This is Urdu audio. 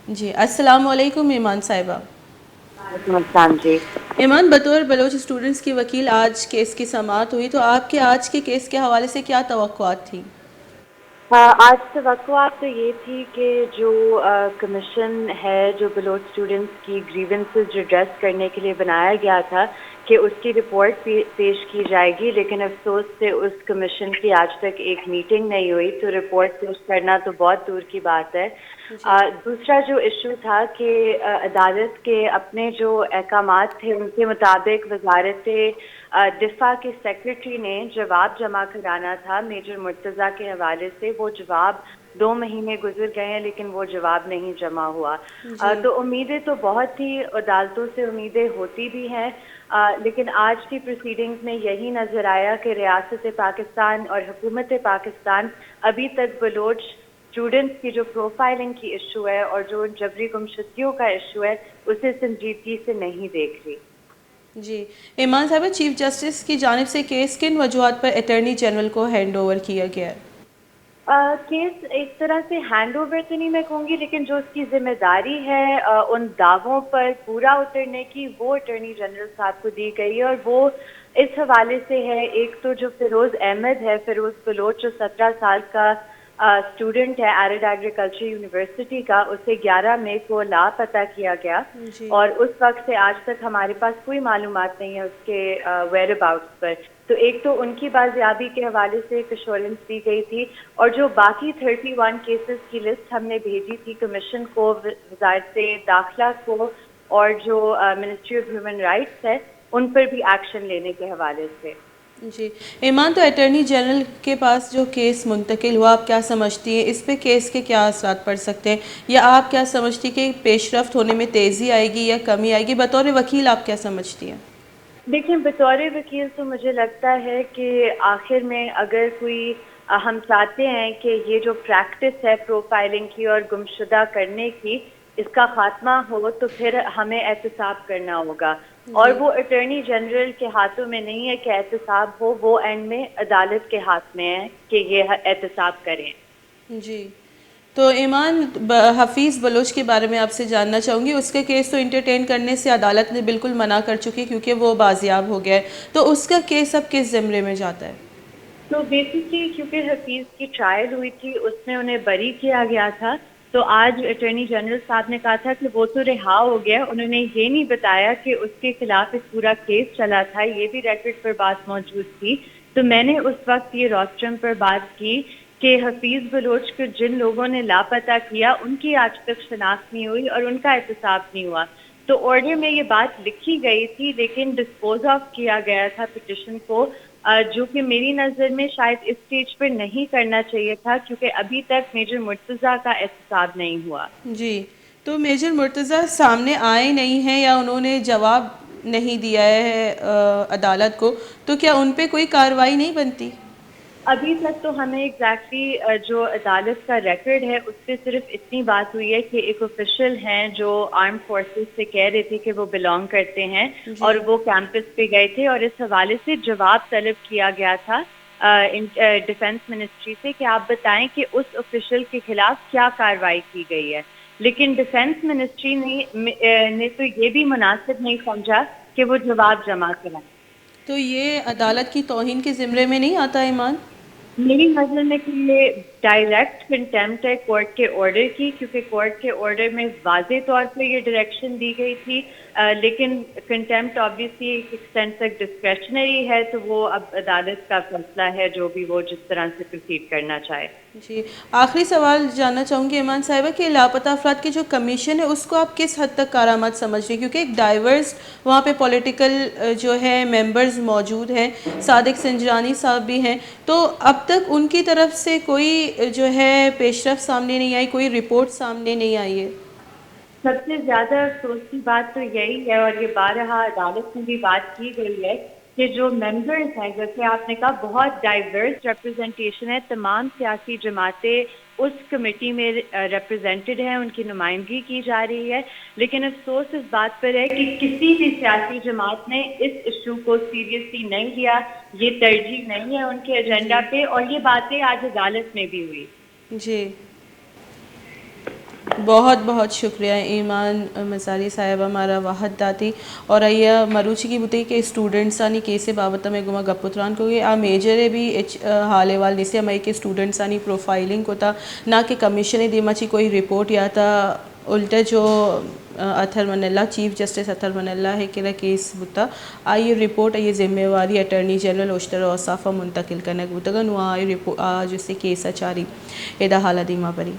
جی السلام علیکم ایمان صاحبہ. وعلیکم السلام جی. ایمان، بطور بلوچ اسٹوڈنٹس کی وکیل آج کیس کی سماعت ہوئی، تو آپ کے آج کے کیس کے حوالے سے کیا توقعات تھیں؟ آج توقعات تو یہ تھی کہ جو کمیشن ہے جو بلوچ اسٹوڈنٹس کی گریونسز ریڈریس کرنے کے لیے بنایا گیا تھا کہ اس کی رپورٹ پیش کی جائے گی، لیکن افسوس سے اس کمیشن کی آج تک ایک میٹنگ نہیں ہوئی، تو رپورٹ پیش کرنا تو بہت دور کی بات ہے. جی دوسرا جو ایشو تھا کہ عدالت کے اپنے جو احکامات تھے ان کے مطابق وزارت دفاع کے سیکرٹری نے جواب جمع کرانا تھا میجر مرتضیٰ کے حوالے سے. وہ جواب 2 مہینے گزر گئے ہیں لیکن وہ جواب نہیں جمع ہوا. جی تو امیدیں تو بہت ہی عدالتوں سے امیدیں ہوتی بھی ہیں، لیکن آج کی پروسیڈنگز میں یہی نظر آیا کہ ریاست پاکستان اور حکومت پاکستان ابھی تک بلوچ اسٹوڈنٹس کی جو پروفائلنگ کی ایشو ہے اور جو جبری گمشدگیوں کا ایشو ہے اسے سنجیدگی سے نہیں دیکھ رہی. جی ایمان صاحبہ، چیف جسٹس کی جانب سے کیس کن وجوہات پر اٹارنی جنرل کو ہینڈ اوور کیا گیا ہے؟ کیس ایک طرح سے ہینڈ اوور تو نہیں میں کہوں گی، لیکن جو اس کی ذمہ داری ہے ان دعووں پر پورا اترنے کی وہ اٹارنی جنرل صاحب کو دی گئی ہے، اور وہ اس حوالے سے ہے. ایک تو جو فیروز احمد ہے، فیروز بلوچ، جو 17 سال کا اسٹوڈنٹ ہے ایرڈ ایگریکلچر یونیورسٹی کا، اسے 11 مئی کو لاپتہ کیا گیا، جی اور اس وقت سے آج تک ہمارے پاس کوئی معلومات نہیں ہے اس کے ویئر اباؤٹس پر. تو ایک تو ان کی بازیابی کے حوالے سے ایک ایشورنس دی گئی تھی، اور جو باقی 31 کیسز کی لسٹ ہم نے بھیجی تھی کمیشن کو، وزارت داخلہ کو، اور جو منسٹری آف ہیومن رائٹس ہے ان پر بھی ایکشن لینے کے حوالے سے. جی ایمان، تو اٹارنی جنرل کے پاس جو کیس منتقل ہوا، آپ کیا سمجھتی ہیں اس پہ کیس کے کیا اثرات پڑ سکتے ہیں، یا آپ کیا سمجھتی ہیں کہ پیش رفت ہونے میں تیزی آئے گی یا کمی آئے گی؟ بطور وکیل آپ کیا سمجھتی ہیں؟ دیکھیں، بطور وکیل تو مجھے لگتا ہے کہ آخر میں اگر کوئی ہم چاہتے ہیں کہ یہ جو پریکٹس ہے پروفائلنگ کی اور گمشدہ کرنے کی، اس کا خاتمہ ہو، تو پھر ہمیں احتساب کرنا ہوگا. اور جی وہ اٹارنی جنرل کے ہاتھوں میں نہیں ہے کہ احتساب ہو، وہ اینڈ میں عدالت کے ہاتھ میں ہے کہ یہ احتساب کریں. جی تو ایمان، حفیظ بلوچ کے بارے میں آپ سے جاننا چاہوں گی. اس کے کیس تو انٹرٹین کرنے سے عدالت نے بالکل منع کر چکی کیونکہ وہ بازیاب ہو گیا ہے، تو اس کا کیس اب کس زمرے میں جاتا ہے؟ تو بیسکلی کیونکہ حفیظ کی ٹرائل ہوئی تھی، اس میں انہیں بری کیا گیا تھا، تو آج اٹارنی جنرل صاحب نے کہا تھا کہ وہ تو رہا ہو گیا. انہوں نے یہ نہیں بتایا کہ اس کے خلاف ایک پورا کیس چلا تھا، یہ بھی ریکارڈ پر بات موجود تھی. تو میں نے اس وقت یہ روسٹرم پر بات کی کہ حفیظ بلوچ کو جن لوگوں نے لاپتہ کیا ان کی آج تک شناخت نہیں ہوئی اور ان کا احتساب نہیں ہوا. تو آرڈر میں یہ بات لکھی گئی تھی لیکن ڈسپوز آف کیا گیا تھا پٹیشن کو، جو کہ میری نظر میں شاید اس سٹیج پر نہیں کرنا چاہیے تھا، کیونکہ ابھی تک میجر مرتضیٰ کا احتساب نہیں ہوا. جی تو میجر مرتضیٰ سامنے آئے نہیں ہیں یا انہوں نے جواب نہیں دیا ہے عدالت کو، تو کیا ان پہ کوئی کارروائی نہیں بنتی؟ ابھی تک تو ہمیں ایگزیکٹلی جو عدالت کا ریکارڈ ہے اس پہ صرف اتنی بات ہوئی ہے کہ ایک آفیشل ہیں جو آرم فورسز سے کہہ رہے تھے کہ وہ بلانگ کرتے ہیں اور جی وہ کیمپس پہ گئے تھے، اور اس حوالے سے جواب طلب کیا گیا تھا ڈیفنس منسٹری سے کہ آپ بتائیں کہ اس آفیشل کے خلاف کیا کارروائی کی گئی ہے. لیکن ڈیفنس منسٹری نے تو یہ بھی مناسب نہیں سمجھا کہ وہ جواب جمع کرائیں. تو یہ عدالت کی توہین کے زمرے میں نہیں آتا ایمان؟ میری نظر میں کہ یہ ڈائریکٹ کنٹیمپٹ ہے کورٹ کے آرڈر کی، کیونکہ کورٹ کے آرڈر میں واضح طور پہ یہ ڈائریکشن دی گئی تھی، لیکن کنٹیمپٹ آبویسلی ایک ایکسٹینٹ تک ڈسکریشنری ہے، تو وہ اب عدالت کا فیصلہ ہے جو بھی وہ جس طرح سے پروسیڈ کرنا چاہے. جی آخری سوال جاننا چاہوں گی ایمان صاحبہ کہ لاپتہ افراد کی جو کمیشن ہے اس کو آپ کس حد تک کارآمد سمجھ رہی ہیں؟ کیونکہ ایک ڈائیورس وہاں پہ پولیٹیکل جو ہے ممبرز موجود ہیں، صادق سنجرانی صاحب بھی ہیں، تو اب تک ان کی طرف سے کوئی جو ہے پیش رفت سامنے نہیں آئی، کوئی رپورٹ سامنے نہیں آئی ہے؟ سب سے زیادہ افسوس کی بات تو یہی ہے، اور یہ بارہا عدالت میں بھی بات کی گئی ہے، کہ جو ممبرز ہیں جیسے آپ نے کہا بہت ڈائیورس ریپرزنٹیشن ہے، تمام سیاسی جماعتیں اس کمیٹی میں ریپرزینٹڈ ہیں، ان کی نمائندگی کی جا رہی ہے، لیکن افسوس اس بات پر ہے کہ کسی بھی سیاسی جماعت نے اس ایشو کو سیریسلی نہیں لیا، یہ ترجیح نہیں ہے ان کے ایجنڈا جی پہ، اور یہ باتیں آج عدالت میں بھی ہوئی. جی بہت بہت شکریہ ایمان مزاری صاحب ہمارا واحد داتی اور آئیا مروچی کی بتے کہ اسٹوڈنٹس آنی کیسے بابت میں گما گپتران کو آ میجر بھی حالے وال نیسے ہمیں کہ اسٹوڈنٹس آنی پروفائلنگ ہوتا نہ کہ کمیشن دیما چی کوئی رپورٹ یا تھا الٹا جو اتھر منلہ چیف جسٹس اتھر منلہ ہے کہ کیس بتا آئی رپورٹ آئی ذمہ واری اٹرنی جنرل اوشتر اوصافہ منتقل کرنے بتگا نو آئی رپورٹ جس سے کیس اچاری ادا حالہ دیما پری